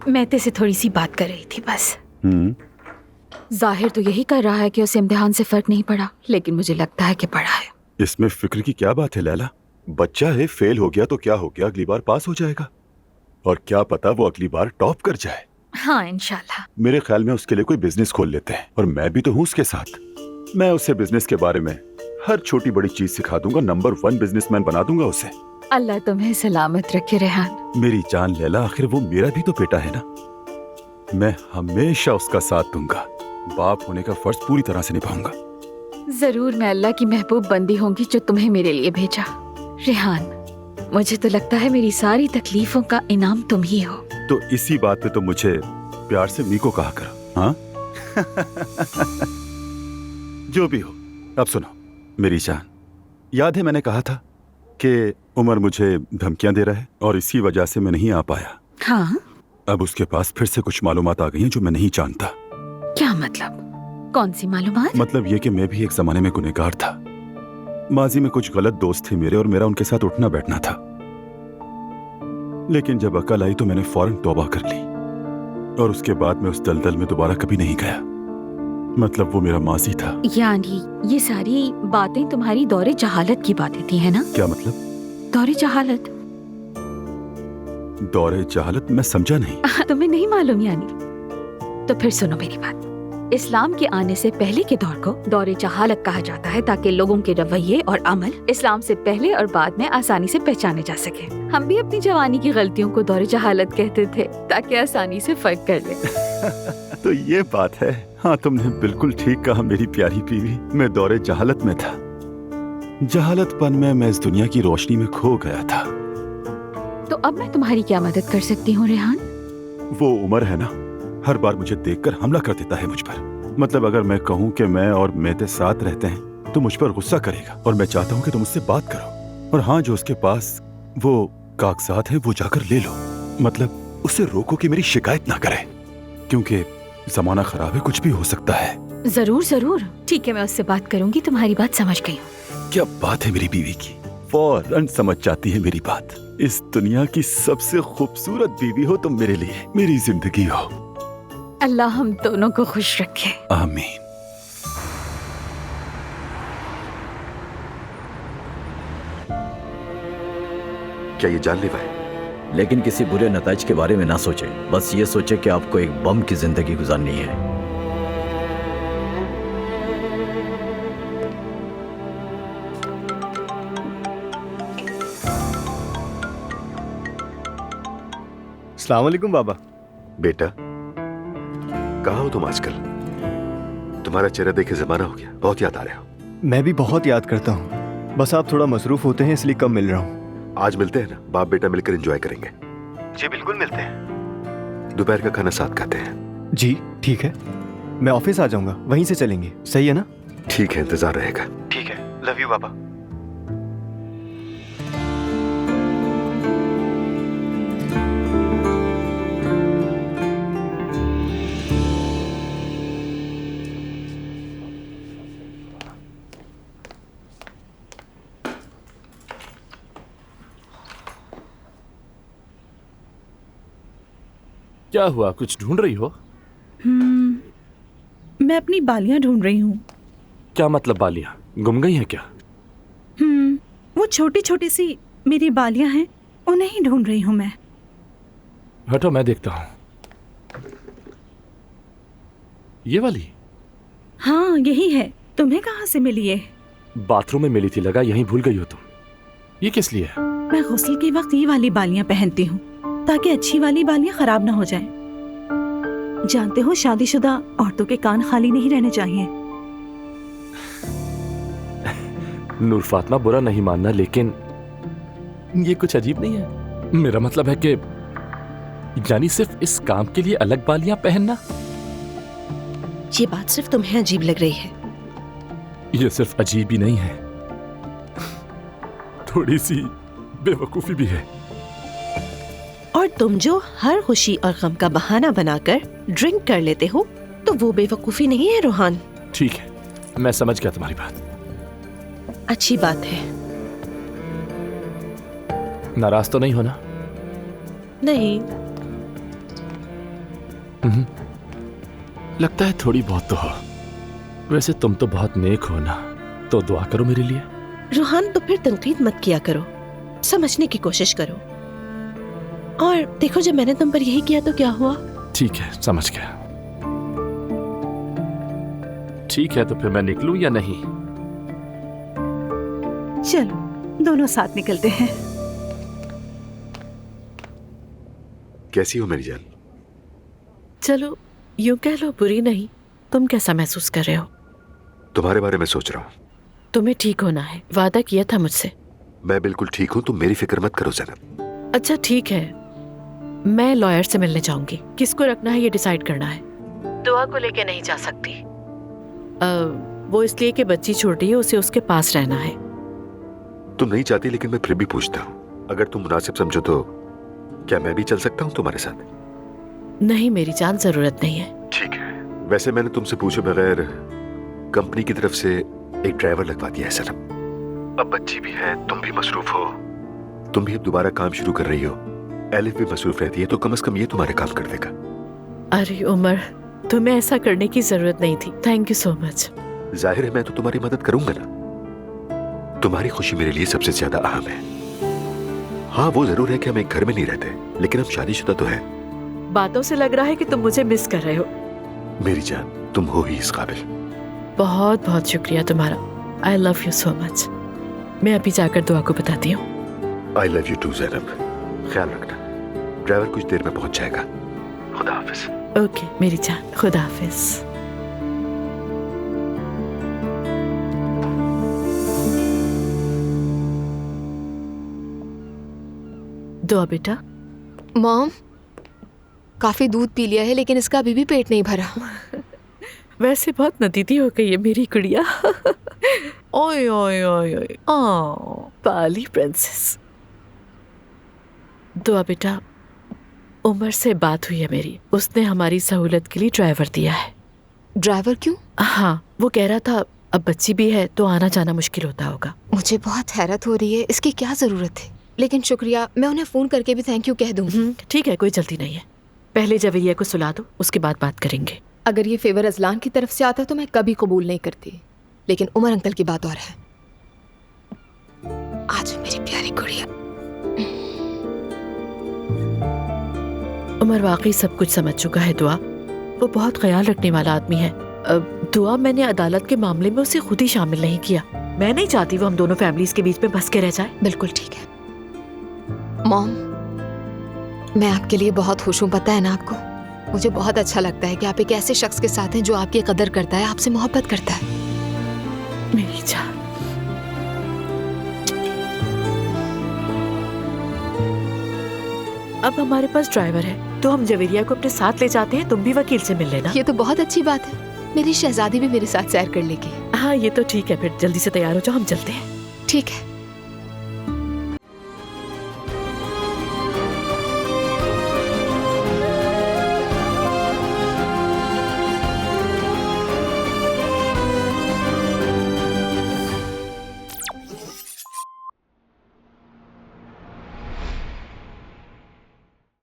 मैं तेरे से थोड़ी सी बात कर रही थी बस। जाहिर तो यही कर रहा है कि उसे इम्तिहान से फर्क नहीं पड़ा, लेकिन मुझे लगता है कि पड़ा है। इसमें फिक्र की क्या बात है लैला? बच्चा है, फेल हो गया तो क्या हो गया, अगली बार पास हो जाएगा। और क्या पता वो अगली बार टॉप कर जाए। हाँ इंशाल्लाह। मेरे ख्याल में उसके लिए कोई बिजनेस खोल लेते हैं, और मैं भी तो हूँ उसके साथ। मैं उसे बिजनेस के बारे में हर छोटी बड़ी चीज सिखा दूंगा, नंबर 1 बिजनेसमैन बना दूंगा उसे। अल्लाह तुम्हें सलामत रखे रेहान। मेरी जान लैला, आखिर वो मेरा भी तो बेटा है ना। मैं हमेशा उसका साथ दूंगा, बाप होने का फर्ज पूरी तरह से निभाऊंगा। जरूर मैं अल्लाह की महबूब बंदी होंगी जो तुम्हें मेरे लिए भेजा। रेहान, मुझे तो लगता है मेरी सारी तकलीफों का इनाम तुम ही हो। तो इसी बात पे तो मुझे प्यार से मीको कहा करो, हाँ? जो भी हो। अब सुनो मेरी जान, याद है मैंने कहा था कि उमर मुझे धमकियां दे रहा है और इसी वजह से मैं नहीं आ पाया। हाँ? अब उसके पास फिर से कुछ मालूमात आ गई हैं जो मैं नहीं जानता। क्या मतलब? कौन सी मालूमात? मतलब ये कि मैं भी एक जमाने में गुनहगार था। माजी में कुछ गलत दोस्त थे मेरे और मेरा उनके साथ उठना बैठना था। लेकिन जब अकल आई तो मैंने फौरन तौबा कर ली और उसके बाद मैं उस दलदल में दोबारा कभी नहीं गया। मतलब वो मेरा माजी था। यानी ये सारी बातें तुम्हारी दौरे जहालत की बातें थी, है ना? क्या मतलब? दौरे जहालत? दौरे जहालत? मैं समझा नहीं। तुम्हें नहीं मालूम यानी? तो फिर सुनो मेरी बात। इस्लाम के आने से पहले के दौर को दौरे जहालत कहा जाता है ताकि लोगों के रवैये और अमल इस्लाम से पहले और बाद में आसानी से पहचाने जा सके। हम भी अपनी जवानी की गलतियों को दौरे जहालत कहते थे ताकि आसानी से फर्क कर ले। तो ये बात है। हाँ, तुमने बिल्कुल ठीक कहा मेरी प्यारी बीवी। मैं दौरे जहालत में था। जहालतपन में मैं इस दुनिया की रोशनी में खो गया था। तो अब मैं तुम्हारी क्या मदद कर सकती हूँ रेहान? वो उमर है ना, हर बार मुझे देखकर हमला कर देता है मुझ पर। मतलब अगर मैं कहूँ कि मैं और मेहते साथ रहते हैं तो मुझ पर गुस्सा करेगा और मैं चाहता हूँ कि तुम उससे बात करो। और हाँ, जो उसके पास वो कागजात हैं वो जाकर ले लो। मतलब उससे रोको कि मेरी शिकायत ना करे, क्योंकि जमाना खराब है, कुछ भी हो सकता है। जरूर जरूर, ठीक है, मैं उससे बात करूंगी। तुम्हारी बात समझ गई हूँ। क्या बात है मेरी बीवी की, फौरन समझ जाती है मेरी बात। इस दुनिया की सबसे खूबसूरत बीवी हो तुम मेरे लिए, मेरी जिंदगी हो। अल्लाह हम दोनों को खुश रखे। आमीन। क्या ये जानलेवा है? लेकिन किसी बुरे नताइज के बारे में ना सोचे, बस ये सोचे कि आपको एक बम की जिंदगी गुजारनी है। अस्सलाम वालेकुम बाबा। बेटा, कहाँ हो तुम आजकल? तुम्हारा चेहरा देखे जमाना हो गया, बहुत याद आ रहे हो। मैं भी बहुत याद करता हूँ, बस आप थोड़ा मसरूफ होते हैं इसलिए कम मिल रहा हूँ। आज मिलते हैं ना, बाप बेटा मिलकर एंजॉय करेंगे। जी बिल्कुल मिलते हैं। दोपहर का खाना साथ खाते हैं। जी ठीक है, मैं ऑफिस आ जाऊंगा, वहीं से चलेंगे, सही है ना? ठीक है, इंतजार रहेगा। ठीक है, लव यू बाबा। क्या हुआ, कुछ ढूंढ रही हो? मैं अपनी बालियां ढूंढ रही हूँ। क्या मतलब बालियां गुम गई हैं क्या? वो छोटी छोटी सी मेरी बालियां हैं, उन्हें ही ढूंढ रही हूँ मैं। हटो, मैं देखता हूँ। ये वाली? हाँ यही है। तुम्हें कहाँ से मिली ये? बाथरूम में मिली थी, लगा यहीं भूल गई हो तुम। ये किस लिए है? मैं गुस्ल के वक्त ये वाली बालियां पहनती हूँ ताकि अच्छी वाली बालियां खराब ना हो जाएं। जानते हो, शादीशुदा औरतों के कान खाली नहीं रहने चाहिए। नूर फातिमा, बुरा नहीं मानना, लेकिन ये कुछ अजीब नहीं है। मेरा मतलब है कि यानी सिर्फ इस काम के लिए अलग बालियां पहनना? ये बात सिर्फ तुम्हें अजीब लग रही है। ये सिर्फ अजीब ही नहीं है, थोड़ी सी बेवकूफी भी है। और तुम जो हर खुशी और गम का बहाना बनाकर ड्रिंक कर लेते हो, तो वो बेवकूफी नहीं है रोहान। ठीक है, मैं समझ गया तुम्हारी बात। अच्छी बात है। नाराज तो नहीं होना? नहीं। लगता है थोड़ी बहुत तो हो। वैसे तुम तो बहुत नेक हो ना, तो दुआ करो मेरे लिए। रूहान, तो फिर तनकीद मत किया करो, समझने की कोशिश करो। और देखो, जब मैंने तुम पर यही किया तो क्या हुआ? ठीक है, समझ गया। ठीक है, तो फिर मैं निकलूं या नहीं? चलो दोनों साथ निकलते हैं। कैसी हो मेरी जान? चलो यूं कह लो, बुरी नहीं। तुम कैसा महसूस कर रहे हो? तुम्हारे बारे में सोच रहा हूँ। तुम्हें ठीक होना है, वादा किया था मुझसे। मैं बिल्कुल ठीक हूँ, तुम मेरी फिक्र मत करो ज़ैनब। अच्छा ठीक है, मैं लॉयर से मिलने जाऊंगी। किसको रखना है ये डिसाइड करना है। दुआ को लेके नहीं जा सकती। वो इसलिए कि बच्ची छोटी है, उसे उसके पास रहना है। तुम नहीं चाहती, लेकिन मैं फिर भी पूछता हूँ। अगर तुम मुनासिब समझो तो क्या मैं भी चल सकता हूँ तुम्हारे साथ? नहीं मेरी जान, जरूरत नहीं है। ठीक है। वैसे मैंने तुमसे पूछे बगैर कंपनी की तरफ से एक ड्राइवर लगवा दिया है सनम। अब बच्ची भी है, तुम भी मसरूफ हो, तुम भी अब दोबारा काम शुरू कर रही हो, एलिफ भी मसरूफ रहती है, तो कम से कम ये तुम्हारे काम कर देगा। अरे उमर, तुम्हें ऐसा करने की जरूरत नहीं थी। Thank you so much. जाहिर है मैं तो तुम्हारी मदद करूंगा ना। तुम्हारी खुशी मेरे लिए सबसे ज्यादा अहम है। हाँ, वो जरूर है कि हम एक घर में नहीं रहते, लेकिन हम शादीशुदा तो है। बातों से लग रहा है कि तुम मुझे मिस कर रहे हो। मेरी जान, तुम हो ही इस काबिल। बहुत बहुत शुक्रिया तुम्हारा। I love you so much. मैं अभी जाकर दुआ को बताती हूँ। I love you too Zainab. ख्याल रखना, ड्राइवर कुछ देर में पहुंच जाएगा। खुदा हाफिज। ओके मेरी जान, खुदा हाफिज। दुआ बेटा। मॉम, काफी दूध पी लिया है, लेकिन इसका अभी भी पेट नहीं भरा। वैसे बहुत नदीदी हो गई है मेरी गुड़िया। ओए ओए ओए ओए, पाली प्रिंसेस। दुआ बेटा, उमर से बात हुई है मेरी, उसने हमारी सहूलत के लिए ड्राइवर दिया है। ड्राइवर क्यों? हाँ, वो कह रहा था अब बच्ची भी है तो आना जाना मुश्किल होता होगा। मुझे बहुत हैरत हो रही है, इसकी क्या जरूरत है? लेकिन शुक्रिया, मैं उन्हें फोन करके भी थैंक यू कह दूंगी। ठीक है, कोई जल्दी नहीं है। पहले जवेरिया को सुला दो, उसके बाद बात करेंगे। अगर ये फेवर अजलान की तरफ से आता तो मैं कभी कबूल नहीं करती, लेकिन उमर अंकल की बात और है। आज मेरी प्यारी गुड़िया। उमर वाकई सब कुछ समझ चुका है दुआ। वो बहुत ख्याल रखने वाला आदमी है। दुआ, मैंने अदालत के मामले में उसे खुद ही शामिल नहीं किया। मैं नहीं चाहती वो हम दोनों फैमिलीज के बीच में बस के रह जाए। बिल्कुल ठीक है मॉम, मैं आपके लिए बहुत खुश हूँ, पता है ना आपको। मुझे बहुत अच्छा लगता है कि आप एक ऐसे शख्स के साथ हैं जो आपकी कदर करता है, आपसे मोहब्बत करता है। मेरी जान। अब हमारे पास ड्राइवर है तो हम जवेरिया को अपने साथ ले जाते हैं। तुम भी वकील से मिल लेना। ये तो बहुत अच्छी बात है, मेरी शहजादी भी मेरे साथ सैर कर लेगी। हाँ ये तो ठीक है। फिर जल्दी से तैयार हो जाओ, हम चलते हैं। ठीक है।